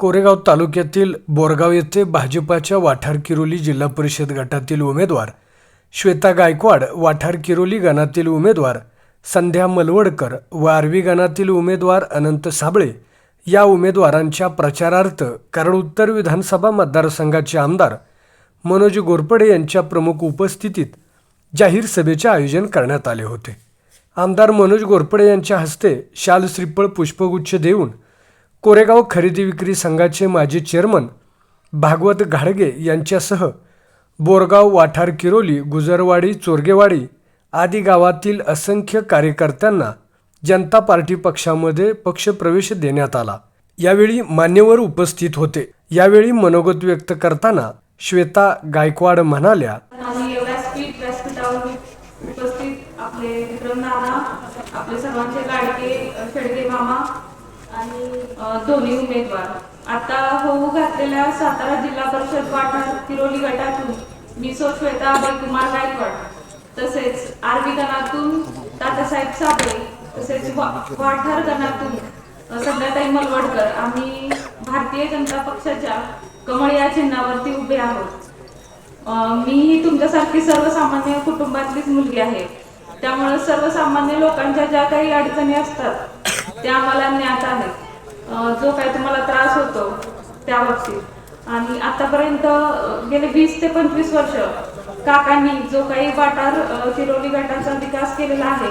कोरेगाव तालुक्यातील बोरगाव येथे भाजपाच्या वाठार किरोली जिल्हा परिषद गटातील उमेदवार श्वेता गायकवाड, वाठार किरोली गणातील उमेदवार संध्या मलवडकर व आर्वी गणातील उमेदवार अनंत साबळे या उमेदवारांच्या प्रचारार्थ कराड उत्तर विधानसभा मतदारसंघाचे आमदार मनोज घोरपडे यांच्या प्रमुख उपस्थितीत जाहीर सभेचे आयोजन करण्यात आले होते। आमदार मनोज घोरपडे यांच्या हस्ते शाल श्रीफळ पुष्पगुच्छ देऊन कोरेगाव खरेदी विक्री संघाचे माजी चेअरमन भागवत घाडगे यांच्यासह बोरगाव, वाठार किरोली, गुजरवाडी, चोरगेवाडी आदी गावातील असंख्य कार्यकर्त्यांना जनता पार्टी पक्षामध्ये पक्षप्रवेश देण्यात आला। यावेळी मान्यवर उपस्थित होते। यावेळी मनोगत व्यक्त करताना श्वेता गायकवाड म्हणाल्या, उपस्थित आपले विक्रमदादा, आपले सर्वांचे लाडके शेडगे मामा आणि दोन्ही उमेदवार आता होऊ घातलेल्या सातारा जिल्हा परिषद वाठार किरोली गटातून मी श्वेता कुमार गायकवाड, तसेच आर्वी गणातून तात्यासाहेब साबळे, तसेच वाठार गणातून संध्याताई मलवडकर आम्ही भारतीय जनता पक्षाच्या कमळ या चिन्हावरती उभे आहोत। मी तुमच्यासारखी सर्वसामान्य कुटुंबातलीच मुलगी आहे, त्यामुळे सर्वसामान्य लोकांच्या ज्या काही अडचणी असतात त्या आम्हाला ज्ञात आहेत। जो काही तुम्हाला त्रास होतो त्या बाबतीत आणि आतापर्यंत गेले 20 ते 25 वर्ष काकांनी जो काही वाठार किरोली गटाचा विकास केलेला आहे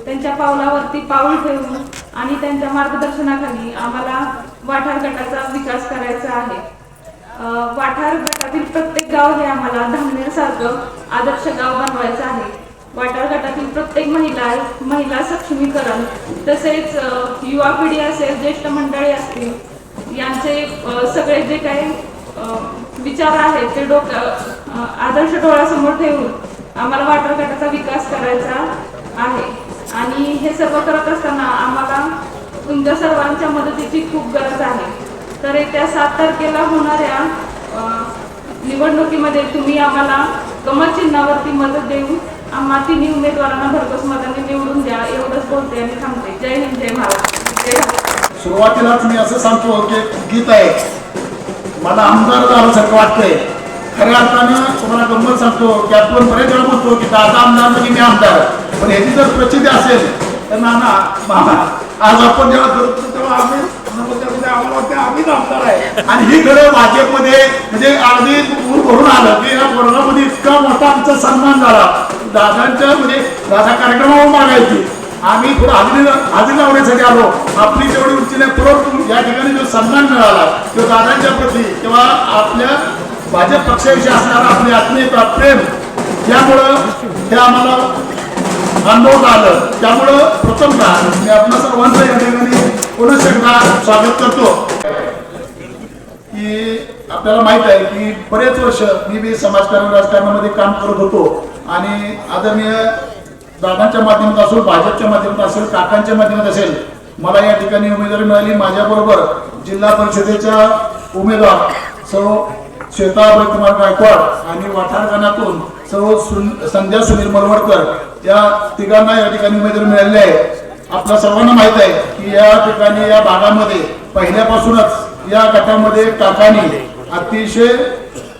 त्यांच्या पावलावरती पाऊल ठेवून आणि त्यांच्या मार्गदर्शनाखाली आम्हाला वाठार गटाचा विकास करायचा आहे। वाठार गटातील प्रत्येक गाव हे आम्हाला धामण्यासारखं आदर्श गाव बनवायचं आहे। वाठार गटातील प्रत्येक महिला सक्षमीकरण, तसेच युवा पिढी असेल, ज्येष्ठ मंडळी असतील, यांचे सगळे जे काही विचार आहेत ते आदर्श डोळ्यासमोर ठेवून आम्हाला वाठार गटाचा विकास करायचा आहे। आणि हे सर्व करत असताना आम्हाला तुमच्या सर्वांच्या मदतीची खूप गरज आहे। तर येत्या 7 तारखेला होणाऱ्या निवडणुकीमध्ये तुम्ही आम्हाला कमळ चिन्हावरती मदत देऊन आम्हा तिन्ही उमेदवारांना भरघोस मताने निवडून द्या। एवढंच बोलते आणि थांबते। जय हिंद, जय महाराष्ट्र। सुरुवातीलाच मी असं सांगतो की गीत आहे, मला आमदार झाल्यासारखं वाटतंय। खऱ्या अर्थानं तुम्हाला गंमत सांगतो की आपण बरेच वेळा म्हणतो की दादा आमदार म्हणजे मी आमदार, पण ह्याची जर प्रचिती असेल तर नाना मामा आज आपण जेव्हा करतो तेव्हा आम्ही आम्हाला वाटतं आम्हीच आमदार आहे। आणि ही खरं भाजपमध्ये म्हणजे अगदी दूर भरून आलं की या वर्गामध्ये इतका मोठा आमचा सन्मान झाला। दादांच्या म्हणजे दादा कार्यक्रमावर मागायची, आम्ही थोडं हाजरी लावण्यासाठी आलो। आपली जेवढी उंची नाही, परंतु या ठिकाणी जो सन्मान मिळाला तो दादांच्या प्रती किंवा आपल्या भाजप पक्षाविषयी असणारा आपली आत्मीयता, प्रेम, यामुळं हे आम्हाला अनुभव आलं। त्यामुळं प्रथमतः मी आपल्या सर्वांचं या ठिकाणी पुन्हा एकदा स्वागत करतो। की आपल्याला माहित आहे की बरेच वर्ष मी समाजकारण राजकारणामध्ये काम करत होतो आणि आदरणीय दादांच्या माध्यमातून असेल, भाजपच्या माध्यमातून असेल, काकांच्या माध्यमातून असेल, मला या ठिकाणी उमेदवारी मिळाली। माझ्याबरोबर जिल्हा परिषदेच्या उमेदवार सौ श्वेता कुमार गायकवाड आणि वाठार गणातून सौ संध्या सुनील मलवडकर या तिघांना या ठिकाणी उमेदवारी मिळालेली आहे। आपल्या सर्वांना माहित आहे की या ठिकाणी या भागामध्ये पहिल्यापासूनच या गटामध्ये काकांनी अतिशय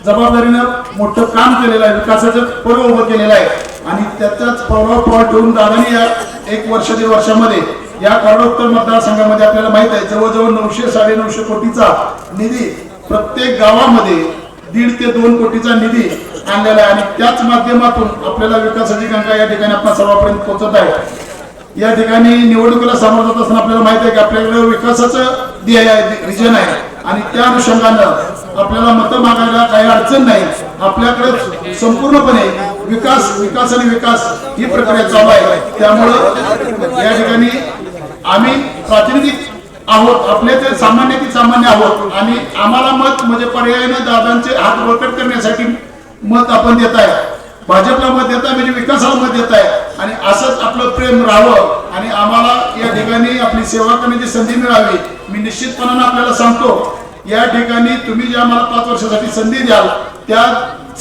जबाबदारीनं मोठं काम केलेलं आहे, विकासाचं पर्व उभं केलेलं आहे आणि त्याचाच पावलावर ठेवून दादांनी या 1 वर्ष 1.5 वर्षामध्ये या कराडोत्तर मतदारसंघामध्ये आपल्याला माहित आहे जवळजवळ 900-950 कोटीचा निधी प्रत्येक गावामध्ये 1.5 ते 2 कोटीचा निधी आणलेला आहे आणि त्याच माध्यमातून आपल्याला विकासाची गंगा या ठिकाणी आपल्या सर्वांपर्यंत पोहोचत आहे। या ठिकाणी निवडणुकीला सामोरं जात असताना आपल्याला माहित आहे की आपल्याकडे विकासाचं विजन आहे आणि त्या अनुषंगानं आपल्याला मतं मागायला काही अडचण नाही। आपल्याकडे संपूर्णपणे विकास आणि विकास ही प्रक्रिया चालू आहे। त्यामुळं या ठिकाणी आम्ही प्रातिनिधिक आहोत, आपले ते सामान्य आहोत आणि आम्हाला मत म्हणजे पर्यायाने दादांचे हात बळकट करण्यासाठी मत आपण देत आहे। भाजपला मत देत आहे म्हणजे विकासाला मत देत आहे आणि असंच आपलं प्रेम राहावं आणि आम्हाला या ठिकाणी आपली सेवा करण्याची संधी मिळावी। मी निश्चितपणाने आपल्याला सांगतो, या ठिकाणी तुम्ही जे आम्हाला 5 वर्षासाठी संधी द्याल त्या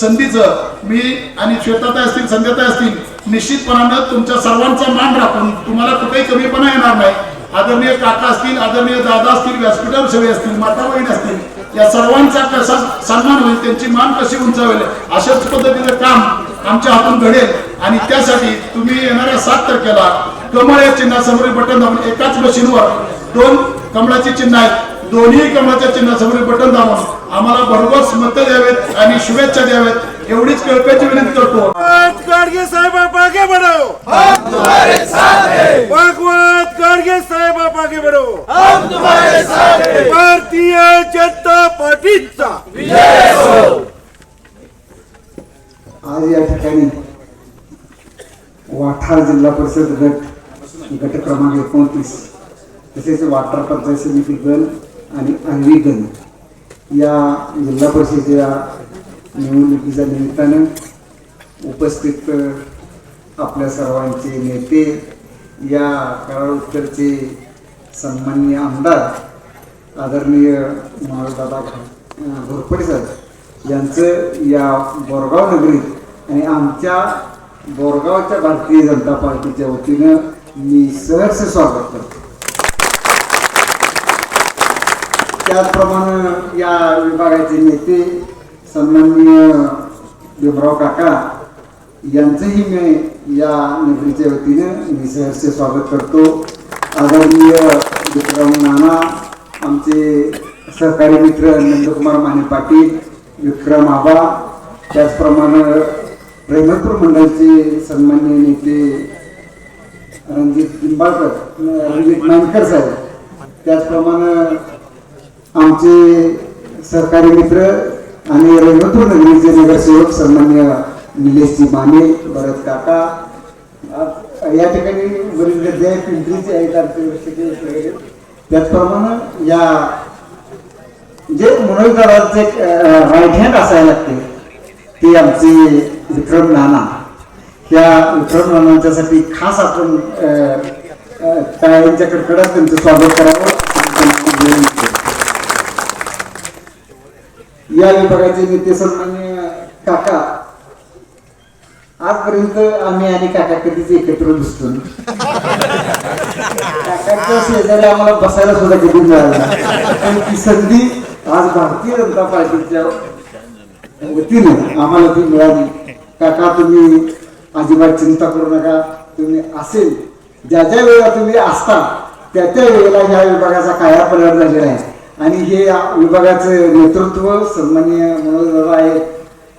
संधीचं मी आणि श्वेताताई असतील, संध्याताई असतील, निश्चितपणानं तुमच्या सर्वांचा मान राखून तुम्हाला कुठेही कमीपणा येणार नाही आदरणीय काका असतील, आदरणीय दादा असतील, व्यासपीठावर सगळे असतील, माता बहीण असतील, या सर्वांचा कसा सन्मान होईल, त्यांची मान कशी उंचावेल अशाच पद्धतीचं काम आमच्या हातून घडेल. आणि त्यासाठी तुम्ही येणाऱ्या 7 तारखेला कमळ या चिन्हासमोर बटन दाबून, एकाच मशीनवर 2 कमळाची चिन्ह आहेत, दोन्ही कमळाच्या चिन्हासमोर बटन दाबून आम्हाला भरघोस मतं द्यावेत आणि शुभेच्छा द्यावेत एवढीच कळकळीची विनंती करतो. गाडगे साहेब आप आगे बढ़ो, हम तुम्हारे साथ हैं. भागवत गाडगे साहेब आप आगे बढ़ो, हम तुम्हारे साथ हैं. भारतीय जनता पार्टीचा विजय हो. आज या ठिकाणी वाठार जिल्हा परिषद गट क्रमांक 29 तसेच वाठार पंचायत समिती गण आणि आण्विक गण या जिल्हा परिषदेच्या निवडणुकीच्या निमित्तानं उपस्थित आपल्या सर्वांचे नेते, या कराड उत्तरचे सन्माननीय आमदार आदरणीय मनोजदादा घोरपडे साहेब यांचं या बोरगाव नगरीत आणि आमच्या बोरगावच्या भारतीय जनता पार्टीच्या वतीनं मी सहर्ष स्वागत करतो. त्याचप्रमाणे या विभागाचे नेते सन्माननीय भीमराव काका यांचंही मी या नगरीच्या वतीनं मी सहर्ष स्वागत करतो. आदरणीय विक्रम नाना, आमचे सहकारी मित्र नंदकुमार माने पाटील, विक्रम आबा, त्याचप्रमाणे प्रेमपूर मंडळाचे सन्माननीय नेते रणजित मानकर साहेब, त्याचप्रमाणे आमचे सहकारी मित्र आणि रेणूपूर नगरीचे नगरसेवक सन्मान्य निलेशजी माने, भरत काका, या ठिकाणी बरीच गर्दी आहे, पिंपरीचे आहेत वगैरे. त्याचप्रमाणे या जे मनोजदारांचे राईट हँड असायला लागते ते आमचे विक्रम नाना. त्या विक्रम नानांच्यासाठी खास आपण टाळ्यांच्या कडकडात त्यांचं स्वागत करावं. या विभागाचे नेते सन्मान्य काका, आजपर्यंत आम्ही आणि काका कधीच एकत्र दिसतो. काकाच्या शेजारी आम्हाला बसायला सुद्धा कधी मिळाला, पण ती संधी आज भारतीय जनता पार्टीच्या वतीने आम्हाला ती मिळाली. काका, तुम्ही अजिबात चिंता करू नका. तुम्ही असेल ज्या ज्या वेळेला तुम्ही असता त्या त्या वेळेला ह्या विभागाचा कायापालट झालेला आहे आणि हे विभागाचं नेतृत्व सन्माननीय मनोजदादा आहेत.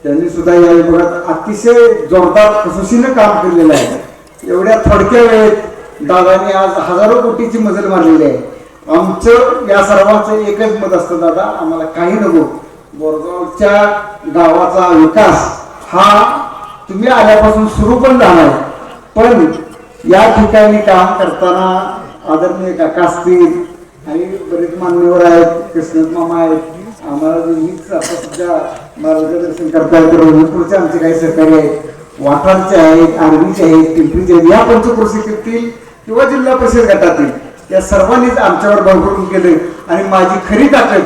त्यांनी सुद्धा या विभागात अतिशय जोरदार कसोशीनं काम केलेलं आहे. एवढ्या थोडक्या वेळेत दादांनी आज हजारो कोटीची मजल मारलेली आहे. आमचं या सर्वांचं एकच मत असतं, दादा आम्हाला काही नको, बोरगावच्या गावाचा विकास हा तुम्ही आल्यापासून सुरू पण झाला आहे, पण या ठिकाणी काम करताना आदरणीय काका असतील आणि बरेच मान्यवर आहेत, कृष्णत मामा आहेत, आम्हाला नेहमीच आता सध्या मार्गदर्शन करता येतं. रोहितपूरचे आमचे काही सहकारी आहेत, वाठारचे आहेत, आर्मीचे आहेत, पिंपरीचे आहेत, या पंचक्रोशीतील किंवा जिल्हा परिषद गटातील या सर्वांनीच आमच्यावर भर करून केले. आणि माझी खरी ताकद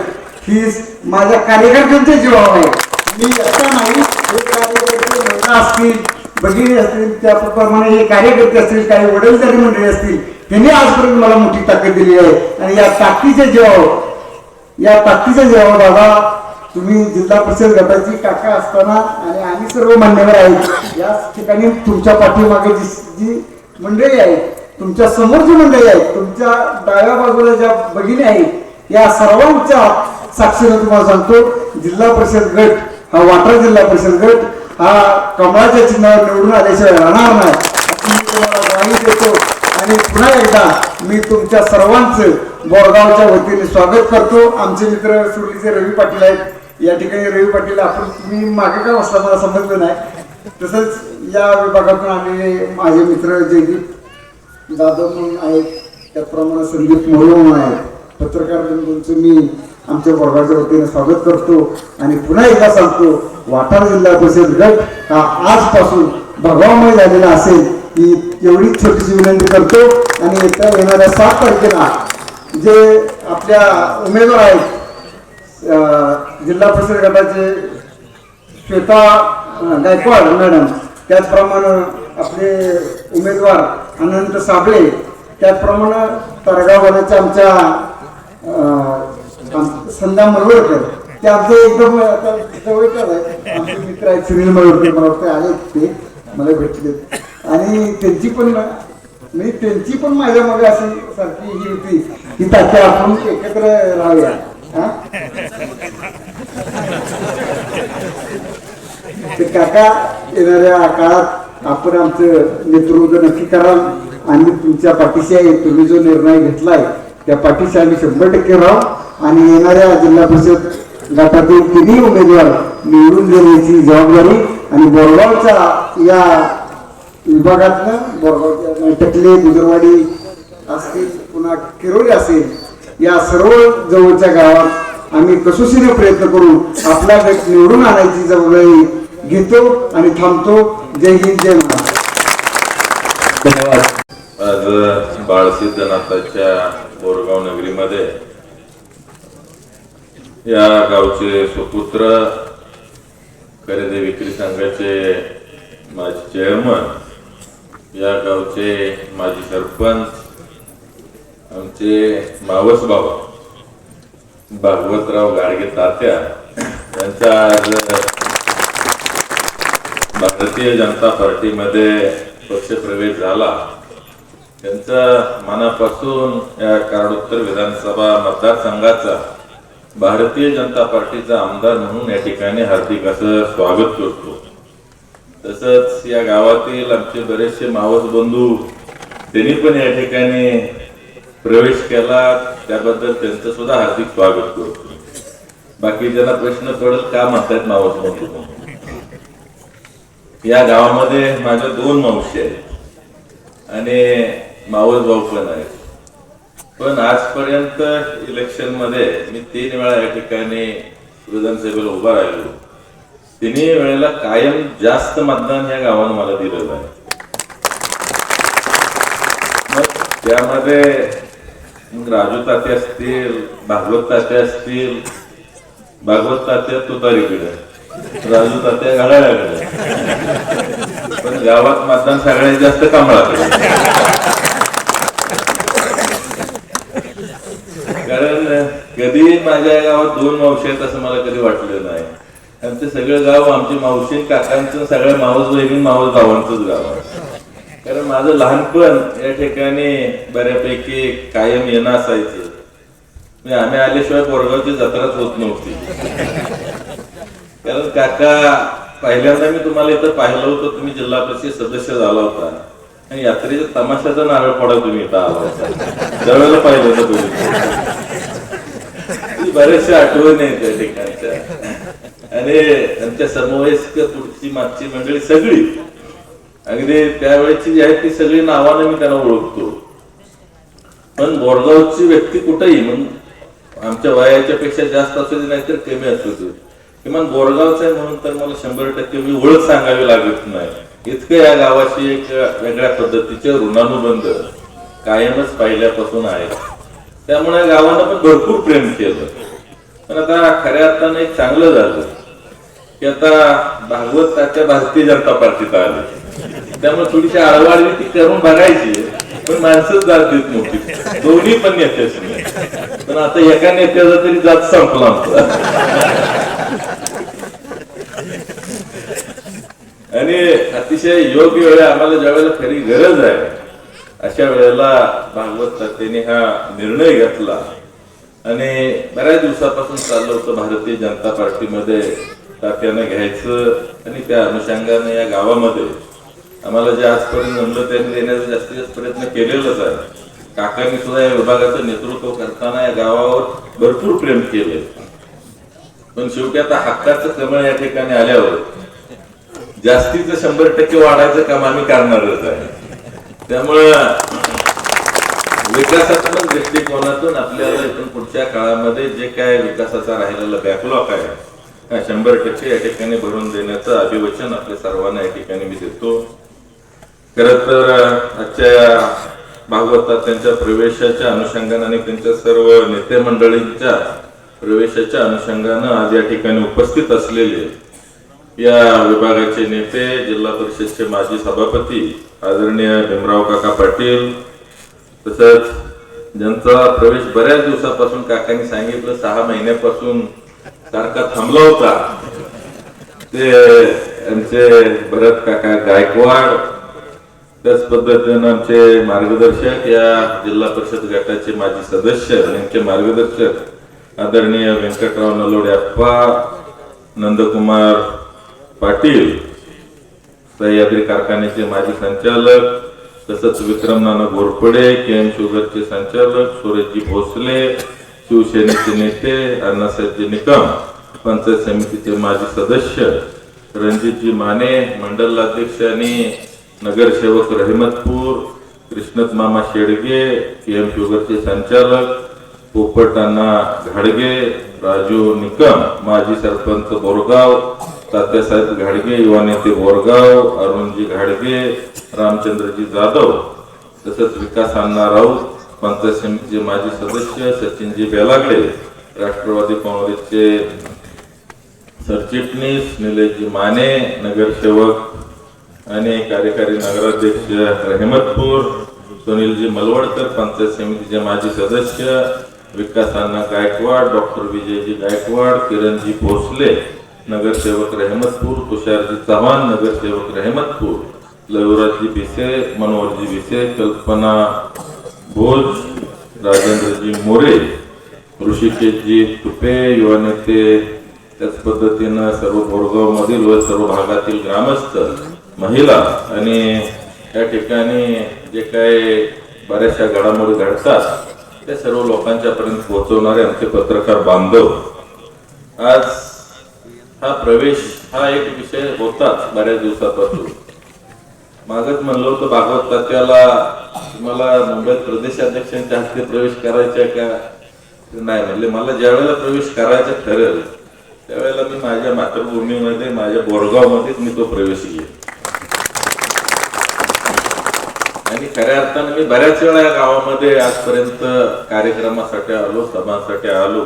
ही माझ्या कार्यकर्त्यांच्या जीवावर आहे. मी आता नाही, हे कार्यकर्ते महिला असतील, भगिनी असतील, त्याप्रमाणे हे कार्यकर्ते असतील, काही वडीलधारी मंडळी असतील, त्यांनी आजपर्यंत मला मोठी ताकद दिली आहे. आणि या ताकदीच्या जीवावर दादा, तुम्ही जिल्हा परिषद गटाची काका असताना आणि आम्ही सर्व मान्यवर आहेत, या ठिकाणी तुमच्या पाठीमागे जी मंडळी आहेत, तुमच्या समोर जी मंडळी आहेत, तुमच्या डाव्या बाजूला ज्या भगिनी आहेत, या सर्वांच्या साक्षीने तुम्हाला सांगतो, जिल्हा परिषद गट हा वाठार जिल्हा परिषद गट हा कमळाच्या चिन्हावर निवडून आल्याशिवाय राहणार नाही, मी तुम्हाला ग्वाही देतो. आणि पुन्हा एकदा मी तुमच्या सर्वांचं बोरगावच्या वतीने स्वागत करतो. आमचे मित्र सुरलीचे रवी पाटील आहेत, या ठिकाणी रवी पाटील, आपण तुम्ही मागे का बसला मला समजलं नाही. तसंच या विभागातून आलेले माझे मित्र जयदीप जाधव म्हणून आहेत, त्याचप्रमाणे संदीप मोरे म्हणून आहेत, पत्रकार बंधूंचं मी आमच्या बोरगावच्या वतीने स्वागत करतो. आणि पुन्हा एकदा सांगतो, वाठार जिल्हा परिषद गट हा आजपासून भगवामय झालेला असेल ही एवढी छोटीशी विनंती करतो. आणि येणाऱ्या 7 तारखेला जे आपल्या उमेदवार आहेत, जिल्हा परिषद गटाचे श्वेता गायकवाड मॅडम, त्याचप्रमाणे आपले उमेदवार अनंत साबळे, त्याचप्रमाणे तरगावच्या संध्या मलवडकर ते आमचे एकदम आता जवळच आहे, आमचे मित्र आहेत सुनील मलवडकर, मला वाटतं आले ते मला भेटले आणि त्यांची पण माझ्या मागे अशी सारखी ही होती की तात्या आपण एकत्र राहूया. ते काका येणाऱ्या काळात आपण आमचं नेतृत्व नक्की कराल आणि तुमच्या पाठीशी आहे. तुम्ही जो निर्णय घेतलाय त्या पाठीशी आम्ही 100% राहू आणि येणाऱ्या जिल्हा परिषद गटातील तिन्ही उमेदवार निवडून देण्याची जबाबदारी आणि बोरगावच्या या विभागातनं बोरगावच्या टकले बुजरवाडी असतील पुन्हा किरोली असेल या सर्व जवळच्या गावात आम्ही कसोशीने प्रयत्न करू आपला गट निवडून आणायची जबाबदारी घेतो आणि थांबतो. जय हिंद, जय महाराष्ट्र. धन्यवाद. आज बाळसिद्धनाथाच्या बोरगाव नगरीमध्ये या गावचे सुपुत्र खरेदी विक्री संघाचे माजी चेअरमन, या गावचे माजी सरपंच, आमचे मावस बाबा भागवतराव गाडगे तात्या यांचा आज भारतीय जनता पार्टीमध्ये पक्षप्रवेश झाला. त्यांचा मनापासून या कारडोत्तर विधानसभा मतदारसंघाचा भारतीय जनता पार्टीचा आमदार म्हणून या ठिकाणी हार्दिक असं स्वागत करतो. तसंच या गावातील आमचे बरेचसे मावस बंधू त्यांनी पण या ठिकाणी प्रवेश केला, त्याबद्दल त्यांचं सुद्धा हार्दिक स्वागत करतो. बाकी ज्यांना प्रश्न पडत का म्हणतात मावस बंधू, या गावामध्ये माझ्या 2 मावशी आहेत आणि मावस भाऊ पण आहेत. पण आजपर्यंत इलेक्शन मध्ये मी 3 वेळा या ठिकाणी विधानसभेला उभा राहिलो. 3 वेळेला कायम जास्त मतदान या गावानं मला दिलेलं आहे. मग त्यामध्ये राजू तात्या असतील, भागवत तात्या असतील, भागवत तात्या तुतारीकडे, राजू तात्या घड्याळाकडे, पण गावात मतदान सगळ्यात जास्त कमळाकडे. कारण कधी माझ्या गावात 2 मावशी आहेत असं मला कधी वाटलं नाही. आणि ते सगळं गाव आमची मावशी काकांचं, सगळ्या मावस बहिणी मावस भावांचंच गाव आहे. कारण माझं लहानपण या ठिकाणी बऱ्यापैकी कायम येणं असायचं. म्हणजे आम्ही आल्याशिवाय बोरगावची जत्राच होत नव्हती. कारण काका पहिल्यांदा मी तुम्हाला इथं पाहिलं होतं, तुम्ही जिल्हा परिषद सदस्य झाला होता आणि यात्रेच्या तमाशाचा नारळ फोडा तुम्ही इथं आला होता. त्यावेळेला पाहिलं होतं तुम्ही. बरेचशा आठवणी आहेत त्या ठिकाणच्या आणि त्यांच्या समवयस्क पुढची मागची मंडळी सगळी अगदी त्यावेळेची जी आहे ती सगळी नावाने मी त्यांना ओळखतो. पण बोरगावची व्यक्ती कुठेही मग आमच्या वयाच्या पेक्षा जास्त असू दे नाहीतर कमी असू दे, किमान बोरगावचं आहे म्हणून तर मला 100% मी ओळख सांगावी लागत नाही. इतकं या गावाशी एक वेगळ्या पद्धतीचे ऋणानुबंध कायमच पहिल्यापासून आहे. त्यामुळे गावानं पण भरपूर प्रेम केलं. पण आता खऱ्या अर्थानं एक चांगलं झालं की आता भागवत तात्या भारतीय जनता पार्टीत आले. त्यामुळे थोडीशी आळवाळवी ती करून बघायची, पण माणसंच जात देत नव्हती. दोन्ही पण नेत्याच नाही. पण आता एका नेत्याचा तरी जात संपला आमचा. आणि अतिशय योग्य वेळी आम्हाला ज्या वेळेला खरी गरज आहे अशा वेळेला भागवत तात्याने हा निर्णय घेतला. आणि बऱ्याच दिवसापासून चाललं होतं भारतीय जनता पार्टीमध्ये तात्यानं घ्यायचं आणि त्या अनुषंगाने या गावामध्ये आम्हाला जे आजपर्यंत जमलं त्यांनी देण्याचा जास्तीत जास्त प्रयत्न केलेलाच आहे. काकांनी सुद्धा या विभागाचं नेतृत्व करताना या गावावर भरपूर प्रेम केले. पण शेवटी आता हक्काचं कमळ या ठिकाणी आल्यावर जास्तीचं 100% वाढायचं काम आम्ही करणारच आहे. त्यामुळं विकासात्मक दृष्टिकोनातून आपल्याला इथून पुढच्या काळामध्ये जे काय विकासाचा राहिलेला बॅकलॉग आहे 100% या ठिकाणी भरून देण्याचं अभिवचन आपल्या सर्वांना या ठिकाणी मी देतो. खरं तर आजच्या भागवतात त्यांच्या प्रवेशाच्या अनुषंगाने आणि त्यांच्या सर्व नेते मंडळींच्या प्रवेशाच्या अनुषंगानं आज या ठिकाणी उपस्थित असलेले या विभागाचे नेते, जिल्हा परिषदचे माजी सभापती आदरणीय भीमराव काका पाटील, तसंच ज्यांचा प्रवेश बऱ्याच दिवसापासून काकांनी सांगितलं 6 महिन्यापासून सारखा थांबला होता, ते आमचे भरत काका गायकवाड, त्याच पद्धतीनं आमचे मार्गदर्शक या जिल्हा परिषद गटाचे माजी सदस्य, यांचे मार्गदर्शक आदरणीय व्यंकटराव नलोडे अप्पा, नंदकुमार पाटील, सह्याद्री कारखान्याचे माजी संचालक, तसंच विक्रम नाना घोरपडे, केएम शुगरचे संचालक, सूरजजी भोसले, शिवसेनेचे नेते अण्णासाहेबजी निकम, पंचायत समितीचे माजी सदस्य रणजितजी माने, मंडल अध्यक्ष आणि नगरसेवक रहिमतपूर, कृष्णत मामा शेडगे, केएम शुगरचे संचालक पोपट अण्णा घाडगे, राजू निकम, माजी सरपंच बोरगाव, तात्यासाहेब घाडगे, युवा नेते बोरगाव, अरुणजी घाडगे, रामचंद्रजी जाधव, तसंच विकास अण्णा राऊत, पंचायत समितीचे माजी सदस्य सचिनजी बेलागडे, राष्ट्रवादी काँग्रेसचे सरचिटणीस निलेशजी माने, नगरसेवक आणि कार्यकारी नगराध्यक्ष रहिमतपूर सुनीलजी मलवडकर, पंचायत समितीचे माजी सदस्य विकास अण्णा गायकवाड, डॉक्टर विजयजी गायकवाड, किरणजी भोसले, नगरसेवक रहिमतपूर, तुषारजी चव्हाण, नगरसेवक रहिमतपूर, लयुराजजी भिसे, मनोहरजी भिसे, कल्पना भोज, राजेंद्रजी मोरे, ऋषिकेशजी तुपे, युवा नेते, त्याच पद्धतीनं सर्व बोरगाव मधील व सर्व भागातील ग्रामस्थ, महिला आणि या ठिकाणी जे काही बऱ्याचशा घडामोडी घडतात त्या सर्व लोकांच्या पर्यंत पोहोचवणारे आमचे पत्रकार बांधव, आज हा प्रवेश हा एक विषय होताच बऱ्याच दिवसापासून. मागच म्हणलं होतं भागवत तात्याला, मला मुंबईत प्रदेशाध्यक्षांच्या हस्ते प्रवेश करायचा का नाही, म्हणले मला ज्या वेळेला प्रवेश करायचं ठरेल त्यावेळेला मी माझ्या मातृभूमीमध्ये, माझ्या बोरगाव मध्येच मी तो प्रवेश घेईन. आणि खऱ्या अर्थानं मी बऱ्याच वेळा या गावामध्ये आजपर्यंत कार्यक्रमासाठी आलो, सभांसाठी आलो.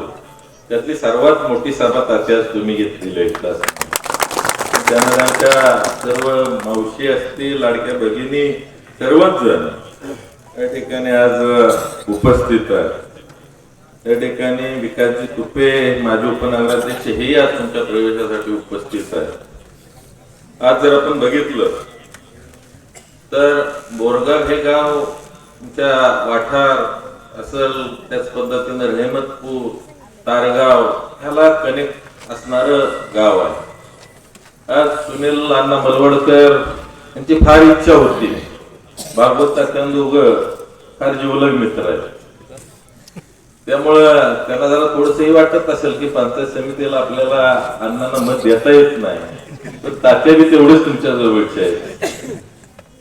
त्यातली सर्वात मोठी सभा तात्याच तुम्ही घेतलेली आहे. त्यामध्ये आमच्या सर्व मावशी असतील, लाडक्या भगिनी, सर्वच जण या ठिकाणी आज उपस्थित आहेत. त्या ठिकाणी विकासजी तुपे, माजी उपनगराध्यक्ष, हेही आज तुमच्या प्रवेशासाठी उपस्थित आहेत. आज जर आपण बघितलं तर बोरगाव हे गाव तुमच्या वाठार असल, त्याच पद्धतीनं रहिमतपूर, तारगाव ह्याला कनेक्ट असणार गाव आहे. आज सुनील अण्णा मलवडकर यांची फार इच्छा होती, भागवत तात्यांदोघ फार जिवलग मित्र आहेत, त्यामुळं त्यांना जरा थोडंसंही वाटत असेल की पंचायत समितीला आपल्याला अण्णांना मत देता येत नाही, तर तात्या बी तेवढेच तुमच्या जवळचे आहेत.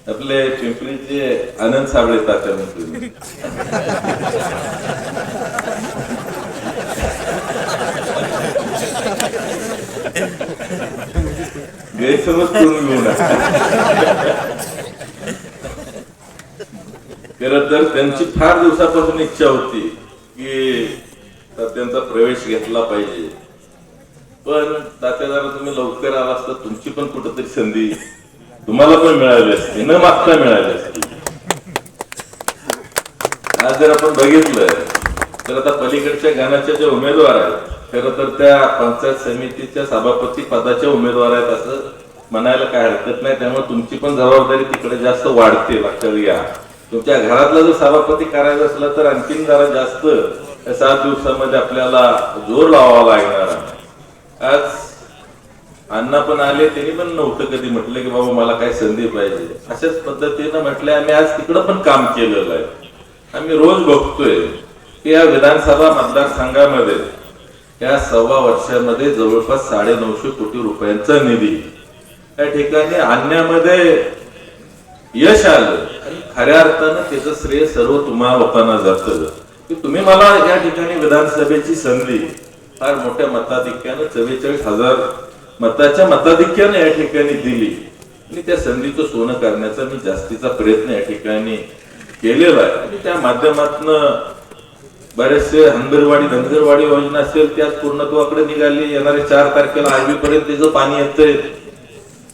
आपले पिंपरीचे आनंद साबळे तात्या म्हणतो, गैरसमज करून घेऊ नका. खरं तर त्यांची फार दिवसापासून इच्छा होती की तात्यांचा प्रवेश घेतला पाहिजे, पण तात्या जरा तुम्ही लवकर आला असता तुमची पण कुठेतरी संधी तुम्हाला पण मिळाली असती, न मागता मिळाली असती. आज जर आपण बघितलं तर आता पलीकडच्या गाण्याच्या ज्या उमेदवार आहेत, खरं तर त्या पंचायत समितीच्या सभापती पदाच्या उमेदवार आहेत असं म्हणायला काय हरकत नाही. त्यामुळे तुमची पण जबाबदारी तिकडे जास्त वाढते. लक्षात घ्या, तुमच्या घरातला जर सभापती करायचा असला तर आणखीन जरा जास्त 7 दिवसामध्ये आपल्याला जोर लावावा लागणार आहे. आज अण्णा पण आले, त्यांनी पण नव्हतं कधी म्हटलं की बाबा मला काय संधी पाहिजे. अशाच पद्धतीनं म्हटलं आम्ही आज तिकडं पण काम केलेलं आहे. आम्ही रोज बघतोय की या विधानसभा मतदारसंघामध्ये या 1.25 वर्षामध्ये जवळपास 950 कोटी रुपयांचा निधी या ठिकाणी आणण्यामध्ये यश आलं. आणि खऱ्या अर्थानं त्याचं श्रेय सर्व तुम्हा लोकांना जातं की तुम्ही मला या ठिकाणी विधानसभेची संधी फार मोठ्या मताधिक्यानं 44,000 मताच्या मताधिक्याने या ठिकाणी दिली आणि त्या संधीचं सोनं करण्याचा मी जास्तीचा प्रयत्न या ठिकाणी केलेला आहे. आणि त्या माध्यमातून बरेचसे धनगरवाडी योजना असेल त्याच पूर्णत्वाकडे निघाली. येणारे 4 तारखेला आर्वी पर्यंत त्याचं पाणी येतंय.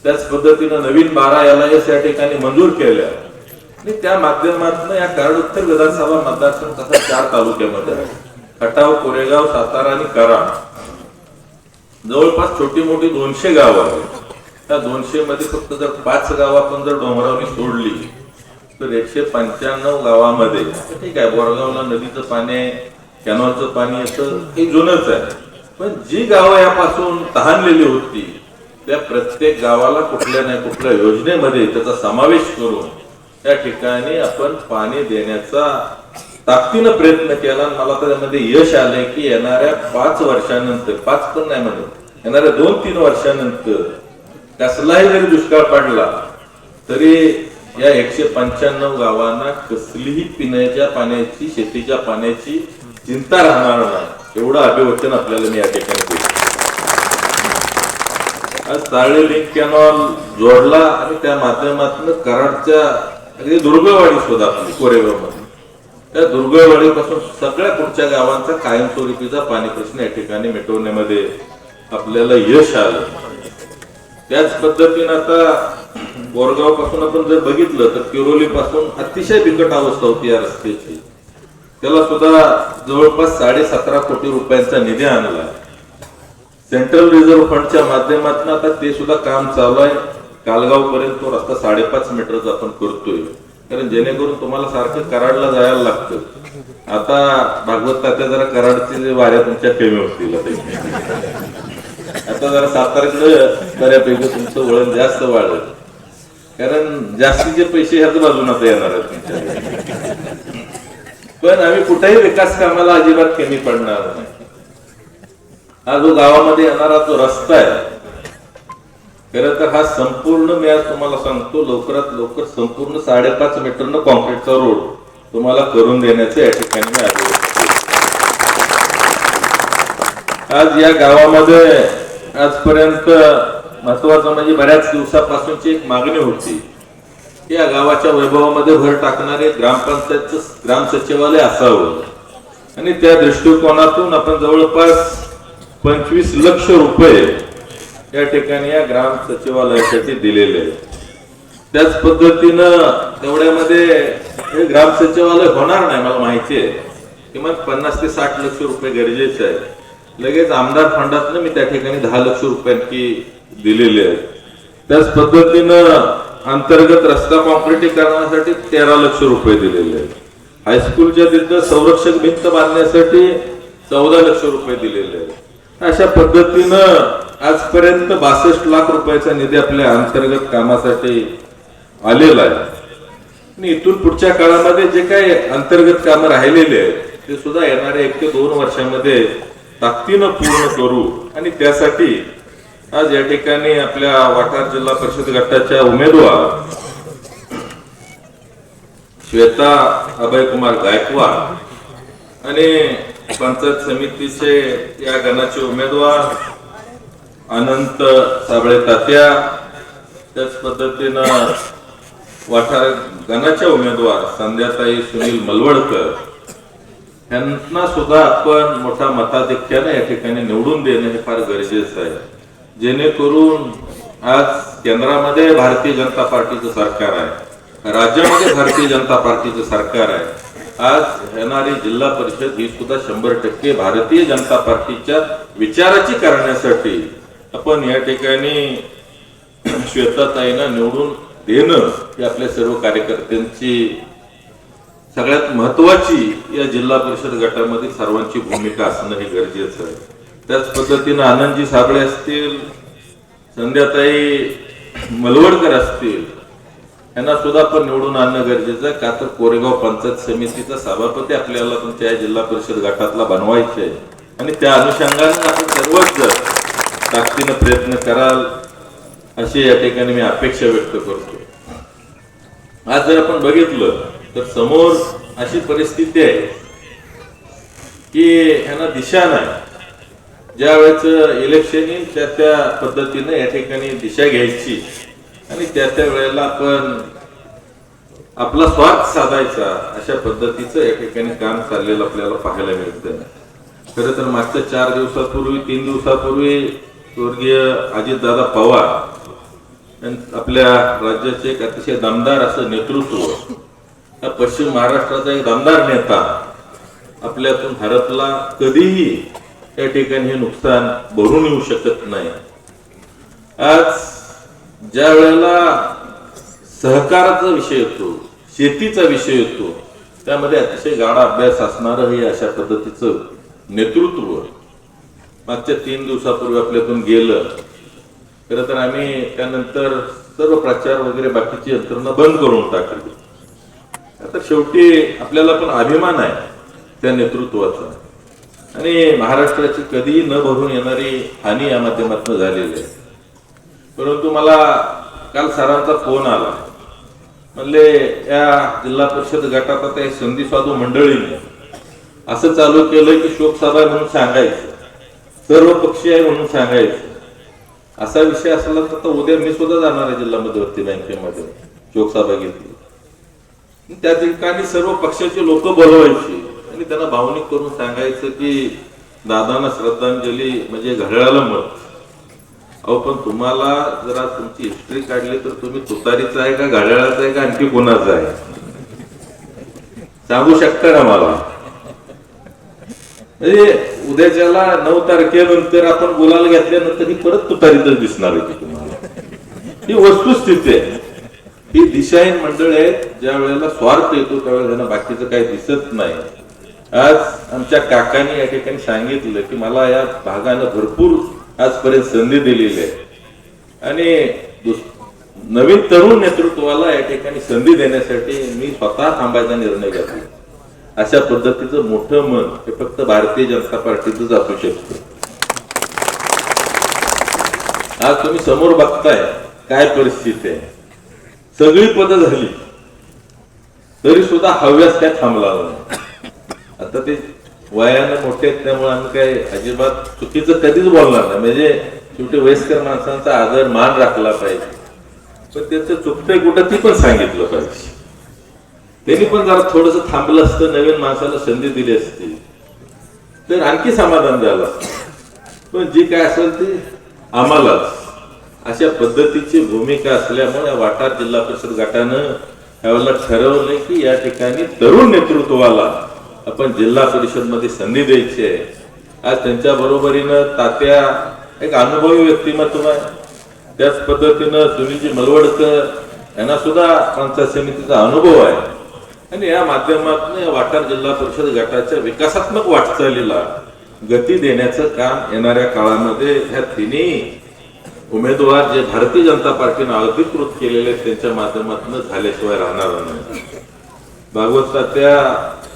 त्याच पद्धतीनं नवीन 12 LIS या ठिकाणी मंजूर केल्या. आणि त्या माध्यमातून या कराड उत्तर विधानसभा मतदारसंघ तसा 4 तालुक्यामध्ये आहे. खटाव, कोरेगाव, सातारा आणि कराड जवळपास छोटी मोठी 200 गावं आहेत. त्या 200 मध्ये फक्त जर 5 गावं आपण जर डोंगरावनी सोडली तर 195 गावामध्ये, ठीक आहे बोरगावला नदीचं पाणी आहे, कॅनॉलचं पाणी येतं, हे जुनच आहे, पण जी गावं यापासून तहानलेली होती त्या प्रत्येक गावाला कुठल्या नाही कुठल्या योजनेमध्ये त्याचा समावेश करून त्या ठिकाणी आपण पाणी देण्याचा ताकदीनं प्रयत्न केला. मला त्यामध्ये यश आलंय की येणाऱ्या 5 वर्षानंतर, 5 पण नाही म्हणत, येणाऱ्या 2-3 वर्षानंतर कसलाही जरी दुष्काळ पडला तरी या 195 गावांना कसलीही पिण्याच्या पाण्याची, शेतीच्या पाण्याची चिंता राहणार नाही, एवढं अभिवचन आपल्याला मी या ठिकाणी देतो. आज ताळी लिंक कॅनॉल जोडला आणि त्या माध्यमातून कराडच्या अगदी दुर्गवाडी सुद्धा आपली कोरेगावमध्ये, त्या दुर्गवाडीपासून सगळ्या पुढच्या गावांचा कायमस्वरूपीचा पाणी प्रश्न या ठिकाणी मिटवण्यामध्ये आपल्याला यश आलं. त्याच पद्धतीने आता बोरगाव पासून आपण जर बघितलं तर किरोली पासून अतिशय बिकट अवस्था होती या रस्त्याची, त्याला सुद्धा जवळपास 17.5 कोटी रुपयांचा निधी आणला. सेंट्रल रिझर्व्ह फंडच्या माध्यमातून आता ते सुद्धा काम चालू आहे. कालगाव पर्यंत तो रस्ता 5.5 मीटरचा आपण करतोय, कारण जेणेकरून तुम्हाला सारखं कराडला जायला लागतं. आता भागवत तात्या जरा कराडचे वाऱ्या तुमच्या कमी होतील, आता जरा साताऱ्याकडे बऱ्यापैकी तुमचं वळण जास्त वाढलं, कारण जास्तीचे पैसे ह्याच बाजून आता येणार आहेत तुमच्या. पण आम्ही कुठेही विकास कामाला अजिबात कमी पडणार नाही. हा जो गावामध्ये येणारा जो रस्ता आहे, खरं तर हा संपूर्ण, मी आज तुम्हाला सांगतो, लवकरात लवकर संपूर्ण 5.5 मीटरनं कॉन्क्रीटचा रोड तुम्हाला करून देण्याचे या ठिकाणी मी आग्रह करतो. आज या गावामध्ये आजपर्यंत महत्वाचं म्हणजे बऱ्याच दिवसापासूनची एक मागणी होती की या गावाच्या वैभवामध्ये भर टाकणारे ग्रामपंचायतचं ग्राम सचिवालय असावं, आणि त्या दृष्टिकोनातून आपण जवळपास 25 लाख रुपये या ठिकाणी या ग्राम सचिवालयासाठी दिलेले आहेत. त्याच पद्धतीनं तेवढ्यामध्ये हे ग्राम सचिवालय होणार नाही, मला माहिती आहे, किमान 50 ते 60 लाख रुपये गरजेचे आहे. लगेच आमदार फंडातनं मी त्या ठिकाणी 10 लाख रुपयांची दिलेले आहेत. त्याच पद्धतीनं अंतर्गत रस्ता कॉन्क्रिटीकरणासाठी 13 लाख रुपये दिलेले आहेत. हायस्कूलच्या तिथं संरक्षक भिंत बांधण्यासाठी 14 लाख रुपये दिलेले आहेत. अशा पद्धतीनं आजपर्यंत 62 लाख रुपयाचा निधी आपल्या अंतर्गत कामासाठी आलेला आहे. आणि इथून पुढच्या काळामध्ये जे काही अंतर्गत कामं राहिलेले आहेत ते सुद्धा येणाऱ्या 1 ते 2 वर्षामध्ये ताकदीनं पूर्ण करू. आणि त्यासाठी आज या ठिकाणी आपल्या वाठार जिल्हा परिषद गटाच्या उमेदवार श्वेता अभयकुमार गायकवाड आणि पंचायत समितीचे या गणाचे उमेदवार अनंत साबळे तात्या, त्याच पद्धतीनं वाठार गणाच्या उमेदवार संध्याताई सुनील मलवडकर यांना सुद्धा आपण मोठ्या मताधिक्याने या ठिकाणी निवडून देणं हे फार गरजेचं आहे, जेणेकरून आज केंद्रामध्ये भारतीय जनता पार्टीचं सरकार आहे, राज्यामध्ये भारतीय जनता पार्टीचं सरकार आहे. आज येणारी जिल्हा परिषद ही सुद्धा 100% भारतीय जनता पार्टीच्या विचाराची करण्यासाठी आपण या ठिकाणी श्वेताताईंना निवडून देणं ही आपल्या सर्व कार्यकर्त्यांची सगळ्यात महत्वाची या जिल्हा परिषद गटामध्ये सर्वांची भूमिका असणं हे गरजेचं आहे. त्याच पद्धतीनं आनंदजी साबळे असतील, संध्याताई मलवडकर असतील, यांना सुद्धा आपण निवडून आणणं गरजेचं आहे. का तर कोरेगाव पंचायत समितीचा सभापती आपल्याला तुमच्या जिल्हा परिषद गटातला बनवायचे आहे आणि त्या अनुषंगाने आपण सर्वच जर ताकदीनं प्रयत्न कराल अशी या ठिकाणी मी अपेक्षा व्यक्त करतो. आज जर आपण बघितलं तर समोर अशी परिस्थिती आहे की यांना दिशा नाही. ज्या वेळेस इलेक्शन येईल त्या पद्धतीने या ठिकाणी दिशा घ्यायची आणि त्या वेळेला आपण आपला स्वार्थ साधायचा अशा पद्धतीचं या ठिकाणी काम चाललेलं आपल्याला पाहायला मिळतं. खरं तर मागच्या 4 दिवसापूर्वी 3 दिवसापूर्वी स्वर्गीय अजितदादा पवार आपल्या राज्याचे एक अतिशय दमदार असं नेतृत्व हा पश्चिम महाराष्ट्राचा एक दमदार नेता आपल्यातून हरपला, कधीही त्या ठिकाणी हे नुकसान भरून येऊ शकत नाही. आज ज्या वेळेला सहकाराचा विषय येतो, शेतीचा विषय येतो, त्यामध्ये अतिशय गाढा अभ्यास असणारं हे अशा पद्धतीचं नेतृत्व मागच्या 3 दिवसापूर्वी आपल्यातून गेलं. खरं तर आम्ही त्यानंतर सर्व प्रचार वगैरे बाकीची यंत्रणा बंद करून टाकली. आता शेवटी आपल्याला पण अभिमान आहे त्या नेतृत्वाचा, आणि महाराष्ट्राची कधीही न भरून येणारी हानी या माध्यमातून झालेली आहे. परंतु मला काल सरांचा फोन आला, म्हणले या जिल्हा परिषद गटात आता संधी साधू मंडळीने असं चालू केलं की शोकसभा म्हणून सांगायचं, सर्व पक्षीय आहे म्हणून सांगायचं. असा विषय असला तर उद्या मी सुद्धा जाणार आहे जिल्हा मध्यवर्ती बँकेमध्ये, शोकसभा घेतली. त्या ठिकाणी सर्व पक्षाचे लोक बोलवायचे आणि त्यांना भावनिक करून सांगायचं की दादांना श्रद्धांजली म्हणजे घड्याळाला मत. अहो पण तुम्हाला जरा तुमची हिस्ट्री काढली तर तुम्ही तुतारीचा आहे का घड्याळाचा आहे का आणखी कोणाचा आहे सांगू शकता का मला? म्हणजे उद्याच्याला 9 तारखेनंतर आपण गुलाल घेतल्यानंतर ही परत तुतारीतच दिसणार आहे की तुम्हाला. ही वस्तुस्थिती आहे. ही दिशाहीन मंडळ आहेत, ज्या वेळेला स्वार्थ येतो त्यावेळेला त्यांना बाकीचं काही दिसत नाही. आज आमच्या काकांनी या ठिकाणी सांगितलं की मला या भागानं भरपूर आजपर्यंत संधी दिलेली आहे, आणि नवीन तरुण नेतृत्वाला या ठिकाणी संधी देण्यासाठी मी स्वतः थांबायचा निर्णय घेतला. अशा पद्धतीचं मोठं मन हे फक्त भारतीय जनता पार्टीच असू शकतं. आज तुम्ही समोर बघताय काय परिस्थिती आहे. सगळी पदं झाली तरी सुद्धा हव्यास काय थांबला नाही. आता ते वयानं मोठे आहेत त्यामुळे आम्ही काय अजिबात चुकीचं कधीच बोलणार नाही. म्हणजे शेवटी वयस्कर माणसांचा आदर मान राखला पाहिजे, पण त्याचं चुकतंय कुठं ती पण सांगितलं पाहिजे. त्यांनी पण जरा थोडस थांबलं असतं, नवीन माणसाला संधी दिली असती तर आणखी समाधान झालं. पण जी काय असेल ती आम्हालाच अशा पद्धतीची भूमिका असल्यामुळे वाटार जिल्हा परिषद गटानं यावेळेला ठरवलंय की या ठिकाणी तरुण नेतृत्वाला आपण जिल्हा परिषद मध्ये संधी द्यायची आहे. आज त्यांच्या बरोबरीनं तात्या एक अनुभवी व्यक्तिमत्व आहे. त्याच पद्धतीनं सुनीलजी मलवडकर यांना सुद्धा पंचायत समितीचा अनुभव आहे, आणि या माध्यमातून वाटार जिल्हा परिषद गटाच्या विकासात्मक वाटचालीला गती देण्याचं काम येणाऱ्या काळामध्ये ह्या तिन्ही उमेदवार जे भारतीय जनता पार्टीने अधिकृत केलेले त्यांच्या माध्यमातून झाल्याशिवाय राहणार नाही. भागवत तात्या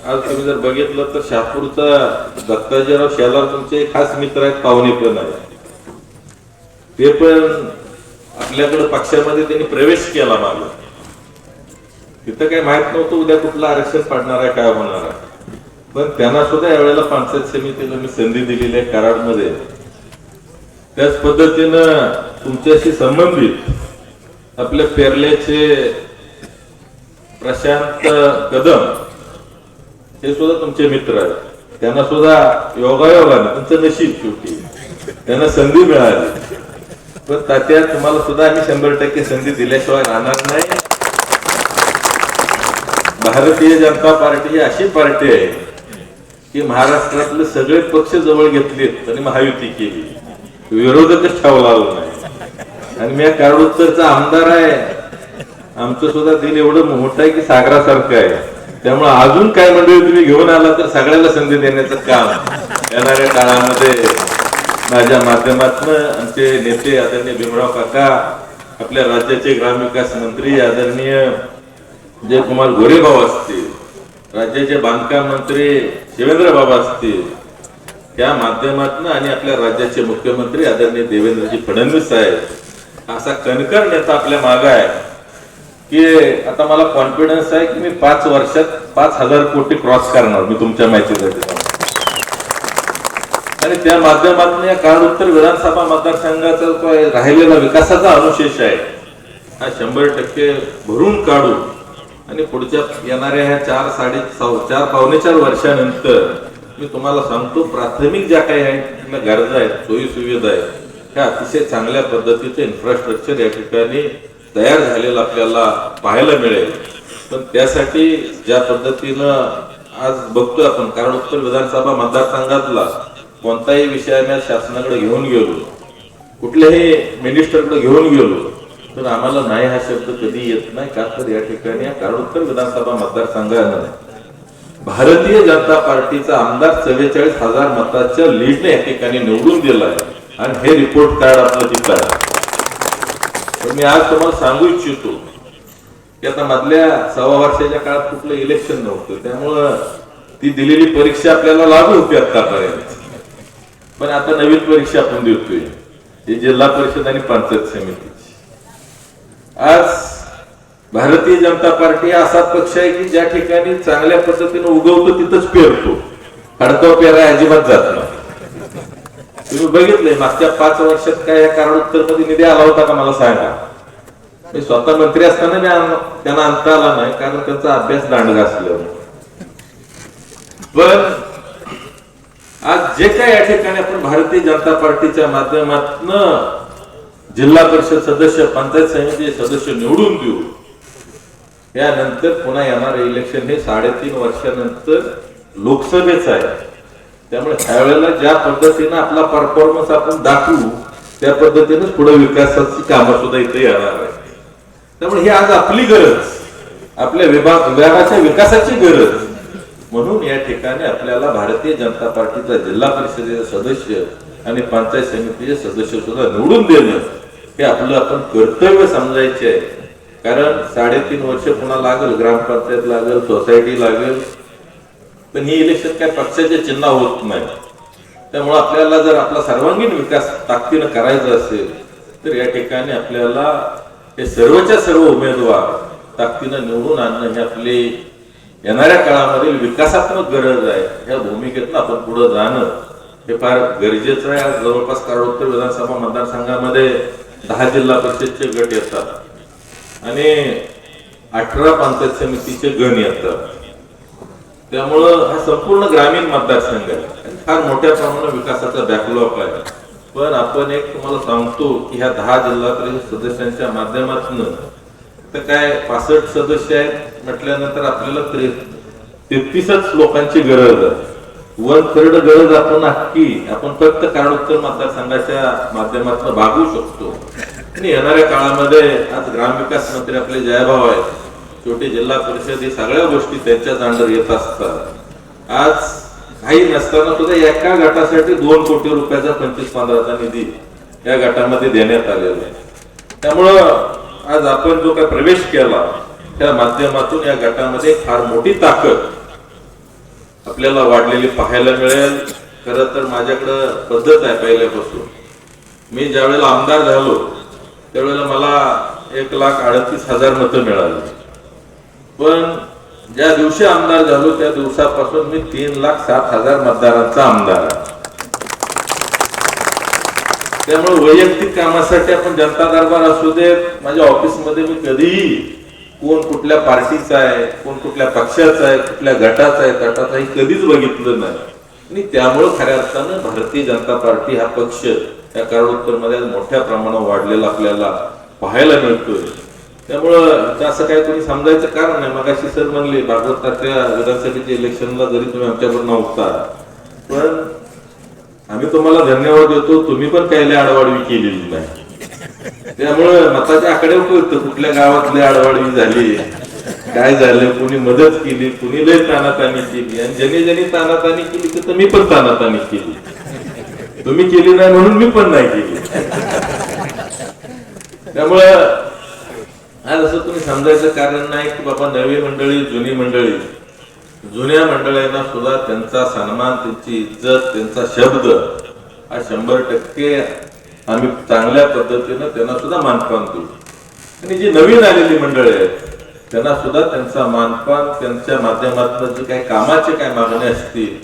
आज तुम्ही जर बघितलं तर शहापूरचा दत्ताजीराव शेलार तुमचे खास मित्र आहेत, पाहुणे पण आहेत. ते पण आपल्याकडे पक्षामध्ये त्यांनी प्रवेश केला. मागं तिथं काही माहित नव्हतं उद्या कुठलं आरक्षण पडणार आहे काय होणार आहे, पण त्यांना सुद्धा यावेळेला पंचायत समितीला मी संधी दिलेली आहे कराडमध्ये. त्याच पद्धतीनं तुमच्याशी संबंधित आपल्या पेरल्याचे प्रशांत कदम हे सुद्धा तुमचे मित्र आहेत. त्यांना सुद्धा योगायोगाने तुमचं नशीब शेवटी त्यांना संधी मिळाली. पण तात्या तुम्हाला सुद्धा आम्ही 100% संधी दिल्याशिवाय राहणार नाही. भारतीय जनता पार्टी ही अशी पार्टी आहे की महाराष्ट्रातले सगळे पक्ष जवळ घेतलेत आणि महायुती केली, विरोधकच ठेवला नाही. आणि मी कराड उत्तरचा आमदार आहे, आमचं सुद्धा दिल एवढं मोठं आहे की सागरासारखं आहे. त्यामुळे अजून काय मंडळी तुम्ही घेऊन आला तर सगळ्याला संधी देण्याचं काम येणाऱ्या काळामध्ये माझ्या माध्यमातून आमचे नेते आदरणीय भीमराव काका, आपल्या राज्याचे ग्रामविकास मंत्री आदरणीय जयकुमार गोरेबाबा असतील, राज्याचे बांधकाम मंत्री शिवेंद्र बाबा असतील, त्या माध्यमातून आणि आपल्या राज्याचे मुख्यमंत्री आदरणीय देवेंद्रजी फडणवीस साहेब, असा कणकर नेता आपल्या मागे आहे की आता मला कॉन्फिडन्स आहे की मी 5 वर्षात 5,000 कोटी क्रॉस करणार. मी तुमच्या माहितीसाठी आणि त्या माध्यमातून या कराड उत्तर विधानसभा मतदारसंघाचा राहिलेला विकासाचा अनुशेष आहे हा 100% भरून काढू आणि पुढच्या येणाऱ्या ह्या 4-4.5 वर्षानंतर मी तुम्हाला सांगतो प्राथमिक ज्या काही आहेत गरजा आहेत, सोयी सुविधा आहेत, ह्या अतिशय चांगल्या पद्धतीचे इन्फ्रास्ट्रक्चर या ठिकाणी तयार झालेलं आपल्याला पाहायला मिळेल. पण त्यासाठी ज्या पद्धतीनं आज बघतोय आपण, कारण उत्तर विधानसभा मतदारसंघातला कोणताही विषय आम्ही शासनाकडे घेऊन गेलो, कुठल्याही मिनिस्टरकडे घेऊन गेलो, तर आम्हाला नाही हा शब्द कधी येत नाही. का तर या ठिकाणी कारण उत्तर विधानसभा मतदारसंघानं भारतीय जनता पार्टीचा आमदार 44,000 मताच्या लीडने या ठिकाणी निवडून दिलाय आणि हे रिपोर्ट कार्ड आपलं तिथं आहे. तर मी आज तुम्हाला सांगू इच्छितो की आता मधल्या 1.25 वर्षाच्या काळात कुठलं इलेक्शन नव्हतं, त्यामुळं ती दिलेली परीक्षा आपल्याला लागू होती आतापर्यंत. पण आता नवीन परीक्षा आपण देतोय, ही जिल्हा परिषद आणि पंचायत समितीची. आज भारतीय जनता पार्टी हा असा पक्ष आहे की ज्या ठिकाणी चांगल्या पद्धतीने उगवतो तिथंच पेरतो, हडकाव पेराय अजिबात जात नाही. तुम्ही बघितलंय मागच्या 5 वर्षात काय या कारणोत्तर मध्ये निधी आला होता का मला सांगा. मी स्वतः मंत्री असताना त्यांना आणता आला नाही, कारण त्यांचा अभ्यास दांडगा असल्यावर. पण आज जे काय या ठिकाणी आपण भारतीय जनता पार्टीच्या माध्यमातून जिल्हा परिषद सदस्य, पंचायत समिती सदस्य निवडून देऊ, यानंतर पुन्हा येणार इलेक्शन हे 3.5 वर्षानंतर लोकसभेचं आहे. त्यामुळे त्यावेळेला ज्या पद्धतीनं आपला परफॉर्मन्स आपण दाखवू त्या पद्धतीने पुढे विकासाची कामं सुद्धा इथे येणार आहे. त्यामुळे ही आज आपली गरज, आपल्या विभागाच्या विकासाची गरज. म्हणून या ठिकाणी आपल्याला भारतीय जनता पार्टीचा जिल्हा परिषदेचे सदस्य आणि पंचायत समितीचे सदस्य सुद्धा निवडून देणं हे आपलं आपण कर्तव्य समजायचे आहे. कारण 3.5 वर्ष पुन्हा लागेल, ग्रामपंचायत लागेल, सोसायटी लागेल, पण ही इलेक्शन काय पक्षाचे चिन्ह होत नाही. त्यामुळे आपल्याला जर आपला सर्वांगीण विकास ताकदीनं करायचा असेल तर या ठिकाणी आपल्याला हे सर्वच्या सर्व उमेदवार ताकदीनं निवडून आणणं ही आपली येणाऱ्या काळामध्ये विकासात्मक गरज आहे. या भूमिकेतून आपण पुढे जाणं हे फार गरजेचं आहे. आज जवळपास काळोत्तर विधानसभा मतदारसंघामध्ये 10 जिल्हा परिषदचे गट येतात आणि 18 पंचायत समितीचे गण येतात. त्यामुळं हा संपूर्ण ग्रामीण मतदारसंघ आहे, फार मोठ्या प्रमाणात विकासाचा बॅकलॉग आहे. पण आपण एक तुम्हाला सांगतो की ह्या 10 जिल्हा परिषद सदस्यांच्या माध्यमातून तर काय 65 सदस्य आहेत म्हटल्यानंतर आपल्याला 33च लोकांची गरज आहे. 1/3 गरज आपण फक्त काळोत्तर मतदारसंघाच्या माध्यमातून भागवू शकतो. आणि येणाऱ्या काळामध्ये आज ग्रामविकास मंत्री आपले जयभाव आहेत, शेवटी जिल्हा परिषद ही सगळ्या गोष्टी त्यांच्याच अंडर येत असतात. आज काही नसताना सुद्धा एका गटासाठी 2 कोटी रुपयाचा 25-15चा निधी या गटामध्ये देण्यात आलेला आहे. त्यामुळं आज आपण जो काय प्रवेश केला त्या माध्यमातून या गटामध्ये फार मोठी ताकद आपल्याला वाढलेली पाहायला मिळेल. खरं तर माझ्याकडं पद्धत आहे पहिल्यापासून, मी ज्या वेळेला आमदार झालो त्यावेळेला मला 1,38,000 मतं मिळाली. पण ज्या दिवशी आमदार झालो त्या दिवसापासून मी 3,07,000 मतदारांचा आमदार आहे. त्यामुळे वैयक्तिक कामासाठी आपण जनता दरबार असू देत, माझ्या ऑफिसमध्ये मी कधीही कोण कुठल्या पार्टीचा आहे, कोण कुठल्या पक्षाचा आहे, कुठल्या गटाचा आहे, तटाचा आहे कधीच बघितलं नाही. आणि त्यामुळे खऱ्या अर्थानं भारतीय जनता पार्टी हा पक्ष या काळोत्तर मध्ये मोठ्या प्रमाणावर वाढलेला आपल्याला पाहायला मिळतोय. त्यामुळं असं काय कोणी समजायचं कारण नाही. मगाशी सर म्हणले भागवताच्या विधानसभेच्या इलेक्शनला जरी तुम्ही आमच्यावर नव्हता, पण आम्ही तुम्हाला धन्यवाद देतो, तुम्ही पण काही आडवाडवी केलेली नाही. त्यामुळं मताच्या आकडे कळतं कुठल्या गावातली आडवाडवी झाली, काय झालं, कुणी मदत केली, कुणी लय तानातानी केली, आणि ज्याने तानातानी केली तर मी पण तानातानी केली. तुम्ही केली नाही म्हणून मी पण नाही केली. त्यामुळं आज असं तुम्ही समजायचं कारण नाही की बाबा नवी मंडळी, जुनी मंडळी, जुन्या मंडळींना सुद्धा त्यांचा सन्मान, त्यांची इज्जत, त्यांचा शब्द हा 100% आम्ही चांगल्या पद्धतीनं त्यांना सुद्धा मानपान देऊ. आणि जी नवीन आलेली मंडळी आहेत त्यांना सुद्धा त्यांचा मानपान, त्यांच्या माध्यमातून जे काही कामाचे काय मागणी असतील,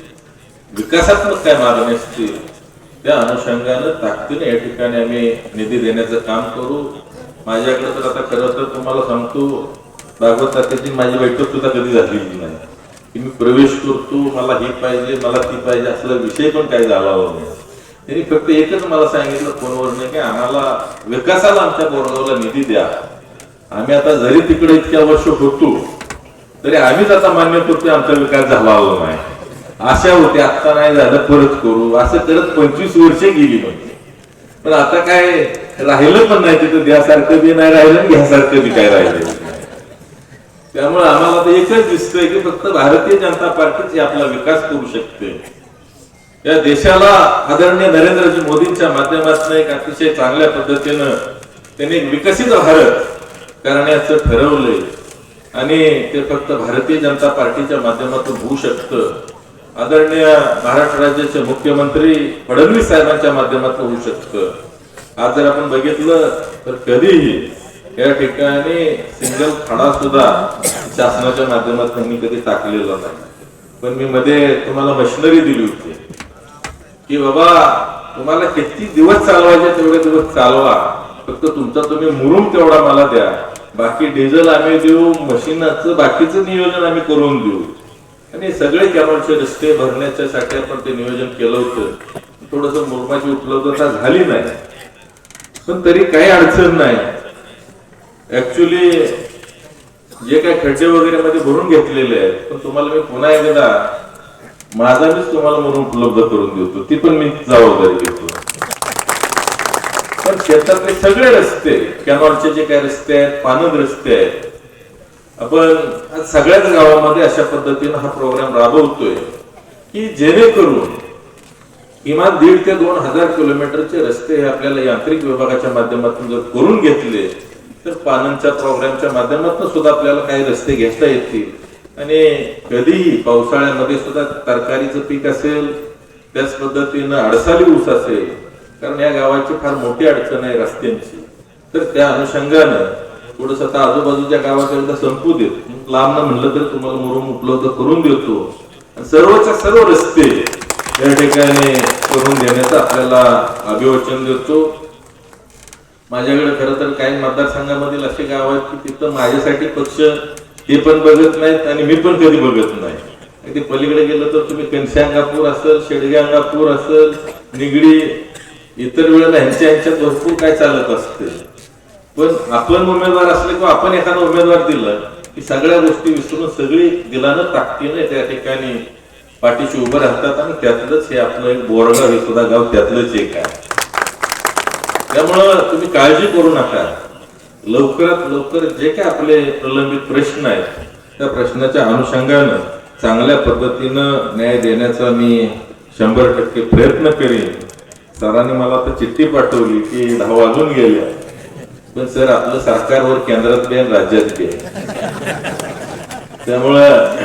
विकासात्मक काय मागणी असतील, त्या अनुषंगानं ताकदीने या ठिकाणी आम्ही निधी देण्याचं काम करू. माझ्याकडे तर आता खरं तर तुम्हाला सांगतो, भागवत तात्याची माझी बैठक सुद्धा कधी झालेली नाही की मी प्रवेश करतो, मला ही पाहिजे, मला ती पाहिजे, असला विषय पण काही झाला नाही. त्यांनी फक्त एकच मला सांगितलं फोनवरनं की आम्हाला विकासाला आमच्या बोरगावला निधी द्या. आम्ही आता जरी तिकडे इतक्या वर्ष होतो तरी आम्हीच आता मान्य करतोय आमचा विकास झाला नाही. आशा होती आता नाही झालं परत करू, असं करत 25 वर्ष गेली म्हणजे. पण आता काय राहिलं पण नाही, तिथं द्यासारखं बी नाही राहिलं आणि घ्यासारखं बी काय राहिलं नाही. त्यामुळे आम्हाला तर एकच दिसतंय की फक्त भारतीय जनता पार्टीच आपला विकास करू शकते. या देशाला आदरणीय नरेंद्रजी मोदींच्या माध्यमातून एक अतिशय चांगल्या पद्धतीनं त्यांनी एक विकसित भारत करण्याचं ठरवलंय आणि ते फक्त भारतीय जनता पार्टीच्या माध्यमातून होऊ शकतं. आदरणीय महाराष्ट्र राज्याचे मुख्यमंत्री फडणवीस साहेबांच्या माध्यमातून होऊ शकतं. आज जर आपण बघितलं तर कधीही या ठिकाणी सिंगल खडा सुद्धा शासनाच्या माध्यमातून मी कधी टाकलेला नाही. पण मी मध्ये तुम्हाला मशिनरी दिली होती की बाबा तुम्हाला किती दिवस चालवायचे तेवढे दिवस चालवा, फक्त तुमचा तुम्ही मुरुम तेवढा मला द्या, बाकी डिझेल आम्ही देऊ, मशीनाचं बाकीचं नियोजन आम्ही करून देऊ. आणि सगळे कॅनॉलचे रस्ते भरण्याच्या साठी आपण ते नियोजन केलं होतं. थोडस मुरुमाची उपलब्धता झाली नाही, पण तरी काही अडचण नाही. ऍक्च्युली जे काही खड्डे वगैरे मध्ये भरून घेतलेले आहेत, पण तुम्हाला मी पुन्हा एकदा माझा मीच तुम्हाला मुरुम उपलब्ध करून देतो, ती पण मी जबाबदारी घेतो. पण शेतातले सगळे रस्ते, कॅनॉलचे जे काही रस्ते आहेत, पानद रस्ते आहेत, आपण सगळ्याच गावामध्ये अशा पद्धतीने हा प्रोग्राम राबवतोय की जेणेकरून किमान 1,500 ते 2,000 किलोमीटरचे रस्ते हे आपल्याला यांत्रिक विभागाच्या माध्यमातून जर करून घेतले तर पाननच्या प्रोग्रामच्या माध्यमातून सुद्धा आपल्याला काही रस्ते घेता येतील. आणि कधीही पावसाळ्यामध्ये सुद्धा तरकारीचं पीक असेल, त्याच पद्धतीनं अडसाली ऊस असेल, कारण या गावाची फार मोठी अडचण आहे रस्त्यांची. तर त्या अनुषंगानं थोडस आता आजूबाजूच्या गावात एकदा संपू देत, लांब न म्हणलं तर तुम्हाला मुरुम उपलब्ध करून देतो. सर्वच्या सर्व रस्ते या ठिकाणी करून देण्याचं आपल्याला अभिवचन देतो. माझ्याकडे खरं तर काही मतदारसंघामधील असे गाव आहेत की तिथं माझ्यासाठी पक्ष ते पण बघत नाहीत आणि मी पण कधी बघत नाही. ते पलीकडे गेलं तर तुम्ही कनशांगापूर असेल, शेडगांगापूर असेल, निगडी, इतर वेळेला ह्यांच्यात भरपूर काय चालत असते. पण आपण उमेदवार असले किंवा आपण एखादा उमेदवार दिला की सगळ्या गोष्टी विसरून सगळी दिलानं ताकदीने त्या ठिकाणी पाठीशी उभं राहतात. आणि त्यातलंच हे आपलं एक बोरगाव हे सुद्धा गाव त्यातलंच एक आहे. त्यामुळं तुम्ही काळजी करू नका, लवकरात लवकर जे काय आपले प्रलंबित प्रश्न आहेत त्या प्रश्नाच्या अनुषंगानं चांगल्या पद्धतीनं न्याय देण्याचा मी 100% प्रयत्न करेन. सरांनी मला आता चिठ्ठी पाठवली की 10 वाजून गेल्या, पण सर आपलं सरकारवर केंद्रात बी आणि राज्यात बी आहे. त्यामुळं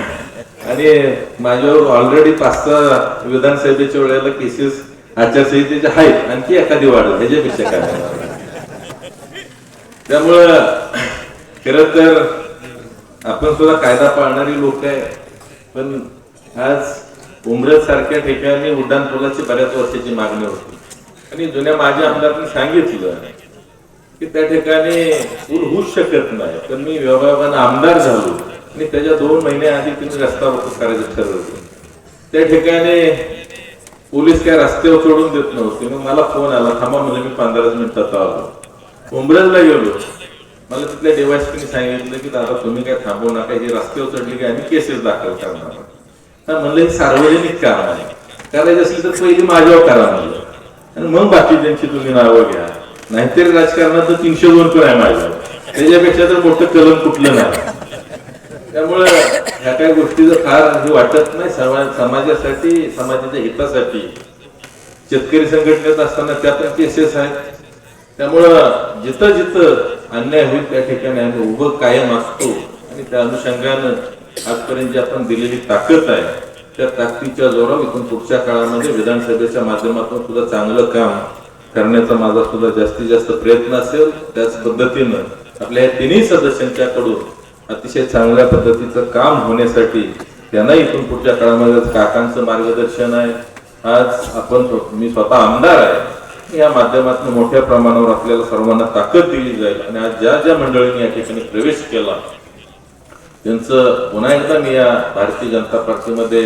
आणि माझ्यावर ऑलरेडी 5-6 विधानसभेच्या वेळेला केसेस आचारसंहितेच्या आहेत, आणखी एखादी वाढेल ह्याच्यापेक्षा काय. त्यामुळं खरं तर आपण सुद्धा कायदा पाळणारी लोक आहे, पण आज उमरत सारख्या ठिकाणी उड्डाणपुलाची बऱ्याच वर्षाची मागणी होती आणि जुन्या माझ्या आमदारांनी सांगितलं की त्या ठिकाणी पूल होऊच शकत नाही. पण मी व्यवहारानं आमदार झालो आणि त्याच्या 2 महिन्याआधी तिने रस्ता रोको करायचं ठरवलं. त्या ठिकाणी पोलीस काय रस्त्यावर सोडून देत नव्हते. मग मला फोन आला, थांबा म्हणजे मी 15 मिनिटात आलो. उमरेजला गेलो, मला तिथल्या डिवायसने सांगितलं की दादा तुम्ही काय थांबवू नका, हे रस्त्यावर चढली की आम्ही केसेस दाखल करणार. म्हणलं हे सार्वजनिक काम आहे, करायचं असेल तर पहिली माझ्यावर करा म्हणलं, आणि मग बाकी त्यांची तुम्ही नावं घ्या. नाहीतरी राजकारणात 302 पण आहे माझ्यावर, त्याच्यापेक्षा तर मोठं कलम कुठलं नाही. त्यामुळे ह्या काही गोष्टीचं फार हे वाटत नाही. समाजासाठी, समाजाच्या हितासाठी शेतकरी संघटनेत असताना त्या पण केसेस आहेत. त्यामुळं जिथं जिथं अन्याय होईल त्या ठिकाणी आम्ही उभं कायम असतो. आणि त्या अनुषंगानं आजपर्यंत जी आपण दिलेली ताकद आहे त्या ताकदीच्या जोरावर इथून पुढच्या काळामध्ये विधानसभेच्या माध्यमातून सुद्धा चांगलं काम करण्याचा माझा सुद्धा जास्तीत जास्त प्रयत्न असेल. त्याच पद्धतीनं आपल्या या 3ही सदस्यांच्याकडून अतिशय चांगल्या पद्धतीचं काम होण्यासाठी त्यांना इथून पुढच्या काळामध्ये काकांचं मार्गदर्शन आहे. आज आपण मी स्वतः आमदार आहे, या माध्यमातून मोठ्या प्रमाणावर आपल्याला सर्वांना ताकद दिली जाईल. आणि आज ज्या ज्या मंडळींनी या ठिकाणी प्रवेश केला त्यांचं पुन्हा एकदा मी या भारतीय जनता पार्टीमध्ये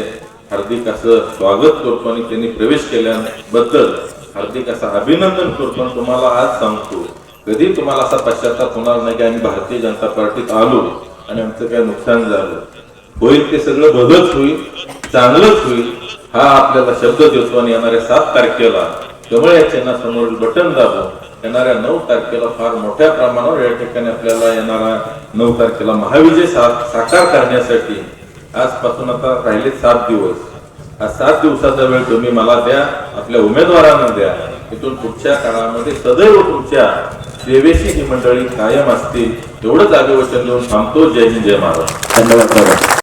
हार्दिक असं स्वागत करतो आणि त्यांनी प्रवेश केल्याबद्दल हार्दिक असं अभिनंदन करतो. आणि तुम्हाला आज सांगतो, कधी तुम्हाला असा पश्चाताप होणार नाही की आम्ही भारतीय जनता पार्टीत आलो आणि आमचं काय नुकसान झालं. होईल ते सगळं भलंच होईल, चांगलंच होईल हा आपल्याला शब्द देतो. आणि येणाऱ्या 7 तारखेला कमळ या चिन्हासमोरील बटन दाबून येणाऱ्या 9 तारखेला फार मोठ्या प्रमाणावर या ठिकाणी आपल्याला येणारा 9 तारखेला महाविजय साकार करण्यासाठी आजपासून आता राहिले 7 दिवस, हा 7 दिवसाचा वेळ तुम्ही मला द्या, आपल्या उमेदवारांना द्या. इथून पुढच्या काळामध्ये सदैव तुमच्या सेवेशी ही मंडळी कायम असतील एवढंच अभिवचन देऊन थांबतो. जय हिंद, जय महाराष्ट्र. धन्यवाद.